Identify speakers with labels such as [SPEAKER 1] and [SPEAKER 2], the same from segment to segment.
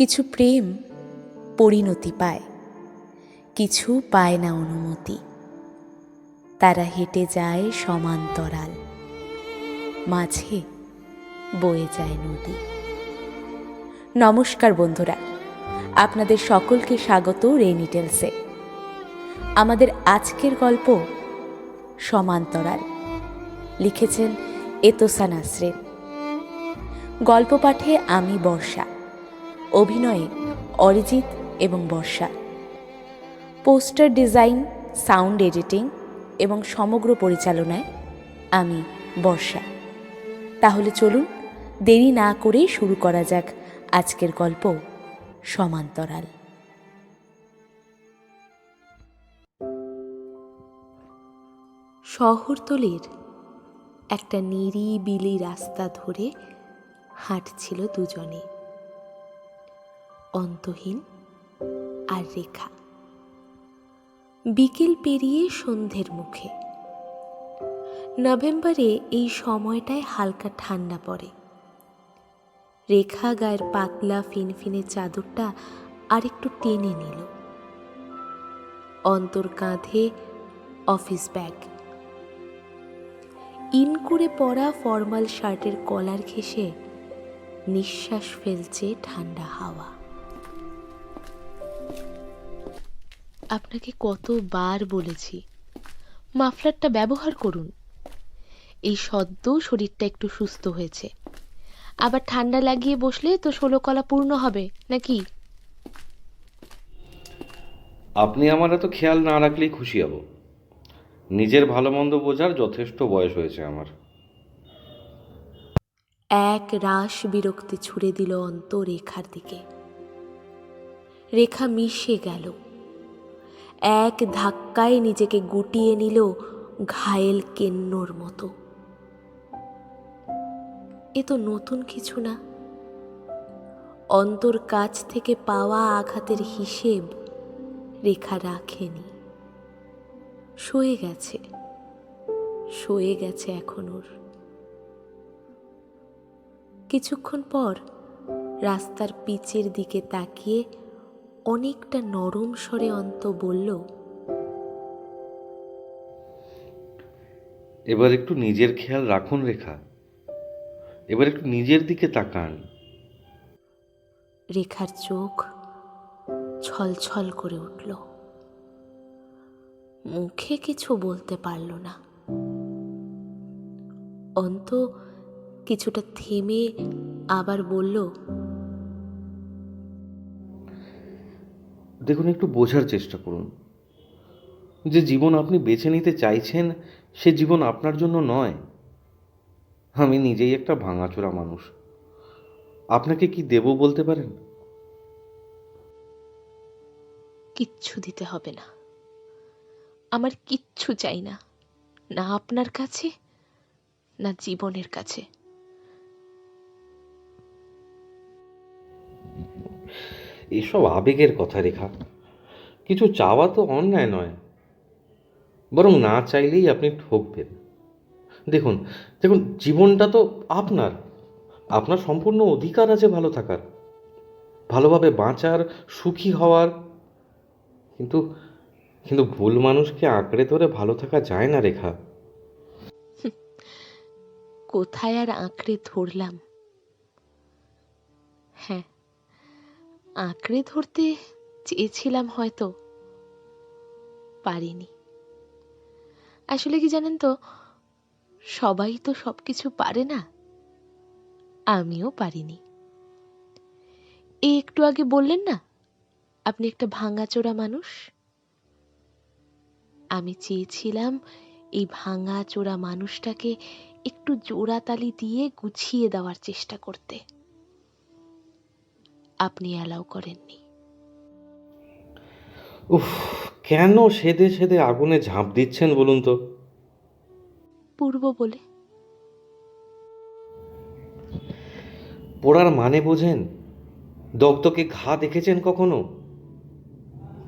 [SPEAKER 1] কিছু প্রেম পরিণতি পায়, কিছু পায় না অনুমতি। তারা হেঁটে যায় সমান্তরাল, মাঝে বয়ে যায় নদী। নমস্কার বন্ধুরা, আপনাদের সকলকে স্বাগত রেইনি টেলসে। আমাদের আজকের গল্প সমান্তরাল, লিখেছেন এতোসা নাসরিন। গল্প পাঠে আমি বর্ষা, অভিনয়ে অরিজিৎ এবং বর্ষা, পোস্টার ডিজাইন, সাউন্ড এডিটিং এবং সমগ্র পরিচালনায় আমি বর্ষা। তাহলে চলুন দেরি না করেই শুরু করা যাক আজকের গল্প সমান্তরাল। শহরতলির একটা নিরিবিলি রাস্তা ধরে হাঁটছিল দুজনে, অন্তহীন আর রেখা। বিকেল পেরিয়ে সন্ধ্যের মুখে। নভেম্বরে এই সময়টায় হালকা ঠান্ডা পড়ে। রেখা গায়ের পাতলা ফিনফিনে চাদরটা আরেকটু টেনে নিল। অন্তর কাঁধে অফিস ব্যাগ, ইন করে পরা ফর্মাল শার্টের কলার ঘেঁষে নিঃশ্বাস ফেলছে ঠান্ডা হাওয়া। আপনাকে কতবার বলেছি মাফলারটা ব্যবহার করুন। এই সদ্য শরীরটা একটু সুস্থ হয়েছে, আবার ঠান্ডা লাগিয়ে বসলে তো 16 কলা পূর্ণ হবে নাকি?
[SPEAKER 2] আপনি আমার এত খেয়াল না রাখলেই খুশি হব। নিজের ভালো মন্দ বোঝার যথেষ্ট বয়স হয়েছে আমার।
[SPEAKER 1] এক রাশ বিরক্তি ছুড়ে দিল অন্ত রেখার দিকে। রেখা মিশে গেল, এক ধাক্কায় নিজেকে গুটিয়ে নিল ঘায়েল কেন্নর মতো। এ তো নতুন কিছু না। অন্তর কাছ থেকে পাওয়া আঘাতের হিসেব রেখা রাখেনি। সয়ে গেছে এখন ওর। কিছুক্ষণ পর রাস্তার পিচের দিকে তাকিয়ে অনেকটা নরম স্বরে অন্ত বলল,
[SPEAKER 2] এবার একটু নিজের খেয়াল রাখুন রেখা, এবার একটু নিজের দিকে তাকান।
[SPEAKER 1] রেখার চোখ ছলছল করে উঠল। মুখে কিছু বলতে পারল না। অন্ত কিছুটা থেমে আবার বলল,
[SPEAKER 2] দেখুন, একটু বোঝার চেষ্টা করুন যে জীবন আপনি বেছে নিতে চাইছেন সে জীবন আপনার জন্য নয়। আমি নিজেই একটা ভাঙাচোরা মানুষ। আপনাকে কি দেব বলতে পারেন?
[SPEAKER 1] কিচ্ছু দিতে হবে না। আমার কিচ্ছু চাই না, না আপনার কাছে না জীবনের কাছে।
[SPEAKER 2] এসব আবেগের কথা রেখা। কিছু চাওয়া তো অন্যায় নয়, বরং না চাইলেই আপনি ঠকবেন। দেখুন দেখুন, জীবনটা তো আপনার। আপনার সম্পূর্ণ অধিকার আছে ভালো থাকার, ভালোভাবে বাঁচার, সুখী হওয়ার। কিন্তু কিন্তু ভুল মানুষকে আঁকড়ে ধরে ভালো থাকা যায় না রেখা।
[SPEAKER 1] কোথায় আর আঁকড়ে ধরলাম? হ্যাঁ, আঁকড়ে ধরতে চেয়েছিলাম, হয়তো পারিনি। আসলে কি জানেন তো, সবাই তো সবকিছু পারে না, আমিও পারিনি। এই একটু আগে বললেন না আপনি একটা ভাঙাচোরা মানুষ, আমি চেয়েছিলাম এই ভাঙাচোরা মানুষটাকে একটু জোড়াতালি দিয়ে গুছিয়ে দেওয়ার চেষ্টা করতে। আপনি অ্যালাউ করেননি।
[SPEAKER 2] উফ, কেন সেধে সেধে আগুনে ঝাঁপ দিচ্ছেন বলুন তো?
[SPEAKER 1] পূর্ব বলে।
[SPEAKER 2] পড়ার মানে বোঝেন? দগদগে ঘা দেখেছেন কখনো?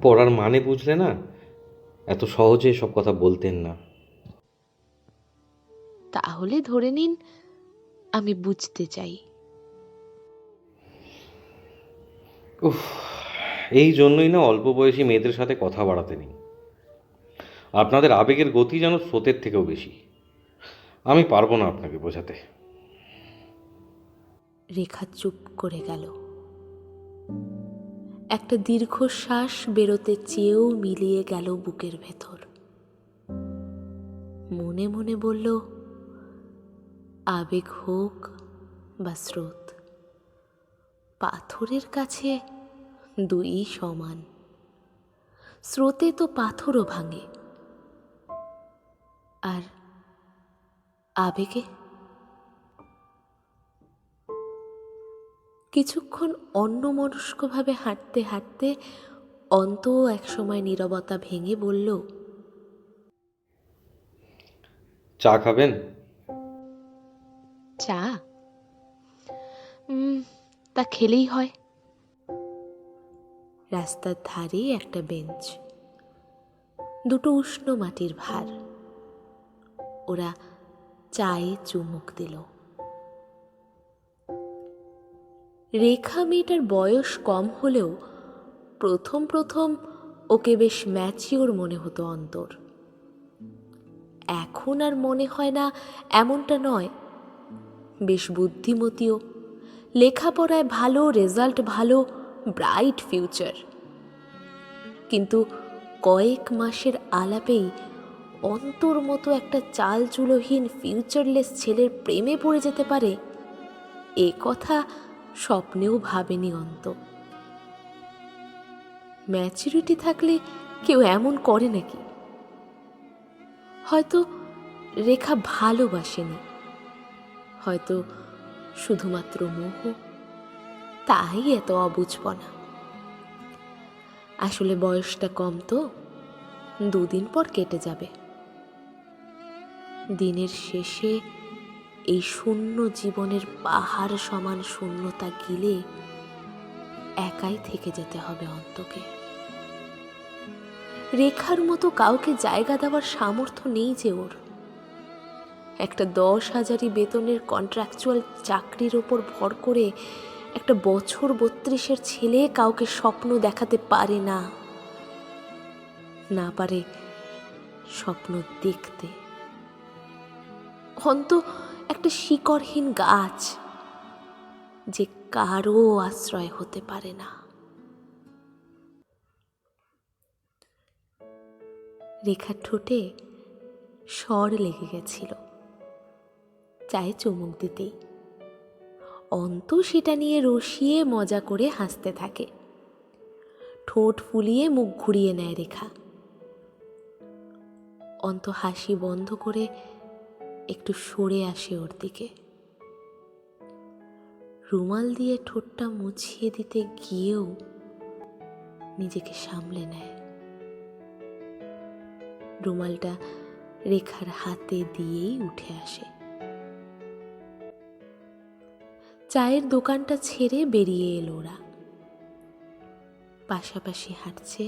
[SPEAKER 2] পড়ার মানে বুঝলে না এত সহজে সব কথা বলতেন না।
[SPEAKER 1] তাহলে ধরে নিন আমি বুঝতে চাই।
[SPEAKER 2] উফ, এই জন্যই না অল্প বয়সী মেয়েদের সাথে কথা বাড়াতে নেই। আপনাদের আবেগের গতি যেন স্রোতের থেকেও বেশি। আমি পারবো না আপনাকে বোঝাতে।
[SPEAKER 1] রেখা চুপ করে গেল। একটা দীর্ঘশ্বাস বেরোতে চেয়েও মিলিয়ে গেল বুকের ভেতর। মনে মনে বলল, আবেগ হোক বা স্রোত, পাথরের কাছে দুই সমান। স্রোতে তো পাথরও ভাঙে, আর আবেগে কিছুক্ষণ অন্যমনস্কভাবে হাঁটতে হাঁটতে অন্তও একসময় নীরবতা ভেঙে বলল,
[SPEAKER 2] চা খাবেন?
[SPEAKER 1] চা? তা খেলেই হয়। রাস্তার ধারে একটা বেঞ্চ, দুটো উষ্ণ মাটির ভার। ওরা চায়ে চুমুক দিল। রেখা মেয়েটার বয়স কম হলেও প্রথম প্রথম ওকে বেশ ম্যাচিওর মনে হতো অন্তর। এখন আর মনে হয় না এমনটা নয়। বেশ বুদ্ধিমতীও, লেখাপড়ায় ভালো, রেজাল্ট ভালো, ব্রাইট ফিউচার। কিন্তু কয়েক মাসের আলাপেই অন্তর মতো একটা চালচুলোহীন ফিউচারলেস ছেলের প্রেমে পড়ে যেতে পারে, এ কথা স্বপ্নেও ভাবেনি অন্ত। ম্যাচুরিটি থাকলে কেউ এমন করে নাকি? হয়তো রেখা ভালোবাসেনি, হয়তো শুধুমাত্র মোহ, তাই এত অবুঝপনা। আসলে বয়সটা কম তো, দুদিন পর কেটে যাবে। দিনের শেষে এই শূন্য জীবনের পাহাড় সমান শূন্যতা গিলে একাই থেকে যেতে হবে অন্তকে। রেখার মতো কাউকে জায়গা দেওয়ার সামর্থ্য নেই যে ওর। একটা 10,000 বেতনের কন্ট্রাকচুয়াল চাকরির ওপর ভর করে একটা বছর 32-এর ছেলে কাউকে স্বপ্ন দেখাতে পারে না, না পারে স্বপ্ন দেখতে। অন্ত একটা শিকড়হীন গাছ, যে কারও আশ্রয় হতে পারে না। রেখার ঠোঁটে স্বর লেগে গেছিল চায়ে চুমুক দিতেই। অন্ত সেটা নিয়ে রসিয়ে মজা করে হাসতে থাকে। ঠোঁট ফুলিয়ে মুখ ঘুরিয়ে নেয় রেখা। অন্ত হাসি বন্ধ করে একটু সরে আসে ওর দিকে। রুমাল দিয়ে ঠোঁটটা মুছিয়ে দিতে গিয়েও নিজেকে সামলে নেয়। রুমালটা রেখার হাতে দিয়েই উঠে আসে। চায়ের দোকানটা ছেড়ে বেরিয়ে এলো ওরা। পাশাপাশি হাঁটছে,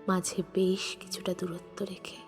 [SPEAKER 1] মাঝে বেশ কিছুটা দূরত্ব রেখে।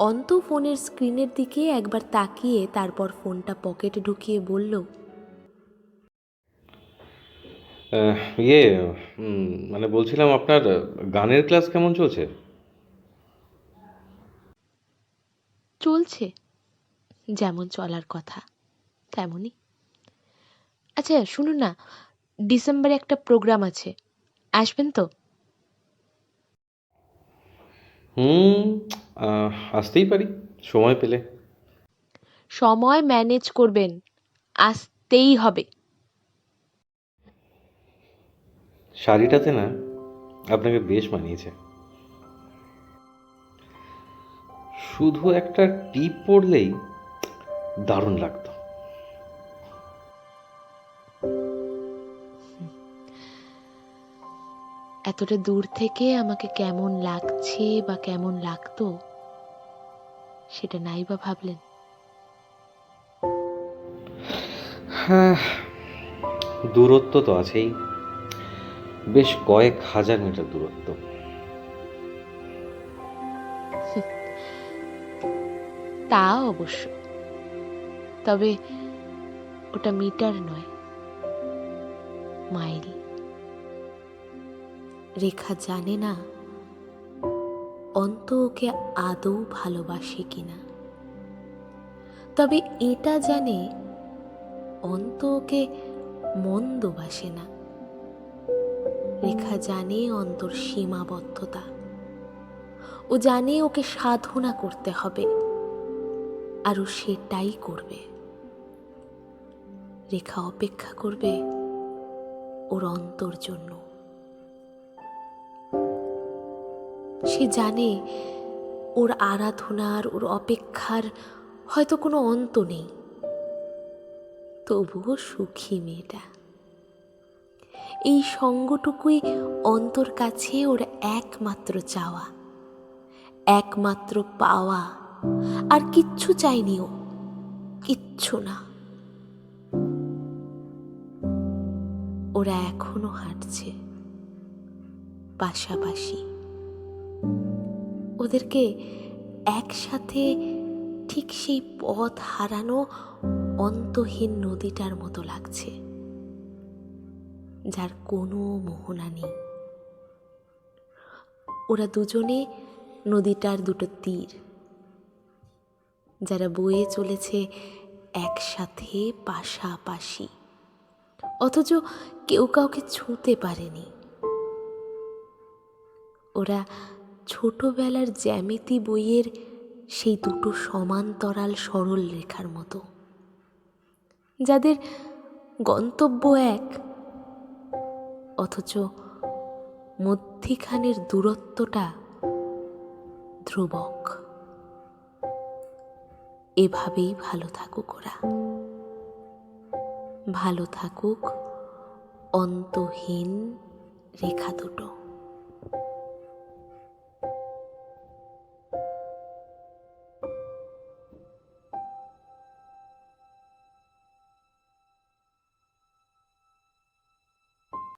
[SPEAKER 1] অন্ত ফোনের স্ক্রিনের দিকে একবার তাকিয়ে তারপর ফোনটা পকেটে ঢুকিয়ে বলল,
[SPEAKER 2] ইয়ে, মানে বলছিলাম আপনার গানের ক্লাস কেমন চলছে?
[SPEAKER 1] চলছে যেমন চলার কথা তেমনই। আচ্ছা শুনুন না, ডিসেম্বরে একটা প্রোগ্রাম আছে, আসবেন তো?
[SPEAKER 2] হুম, আসতেই পারি সময় পেলে।
[SPEAKER 1] সময় ম্যানেজ করবেন, আসতেই হবে।
[SPEAKER 2] শাড়িটাতে না আপনাকে বেশ মানিয়েছে। শুধু একটা টিপ পরলেই দারুণ লাগতো।
[SPEAKER 1] এতটা দূর থেকে আমাকে কেমন লাগছে বা কেমন লাগতো সেটা নাই বা ভাবলেন?
[SPEAKER 2] হ্যাঁ, দূরত্ব তো আছেই, বেশ কয়েক হাজার মিটার দূরত্ব।
[SPEAKER 1] তা অবশ্য, তবে ওটা মিটার নয়, মাইল। রেখা জানে না অন্ত ওকে আদৌ ভালোবাসে কিনা, তবে এটা জানে অন্ত ওকে মন্দবাসে না। রেখা জানে অন্তর সীমাবদ্ধতা, ও জানে ওকে সাধনা করতে হবে, আর ও সেটাই করবে। রেখা অপেক্ষা করবে ওর অন্তর জন্য। সে জানে ওর আরাধনার, ওর অপেক্ষার হয়তো কোনো অন্ত নেই, তবুও সুখী মেয়েটা। এই সঙ্গটুকুই অন্তর কাছে ওর একমাত্র চাওয়া, একমাত্র পাওয়া। আর কিচ্ছু চাইনি ও, কিচ্ছু না। ওরা এখনো হাঁটছে পাশাপাশি। ওদেরকে একসাথে ঠিক সেই পথ হারানো অন্তহীন নদীটার মতো লাগছে, যার কোনো মোহনা নেই। ওরা দুজনে নদীটার দুটো তীর, যারা বয়ে চলেছে একসাথে পাশাপাশি, অথচ কেউ কাউকে ছুঁতে পারেনি। ওরা ছোটবেলার জ্যামিতি বইয়ের সেই দুটো সমান্তরাল সরল রেখার মতো, যাদের গন্তব্য এক, অথচ মধ্যিখানের দূরত্বটা ধ্রুবক। এভাবেই ভালো থাকুক ওরা, ভালো থাকুক অন্তহীন রেখা দুটো।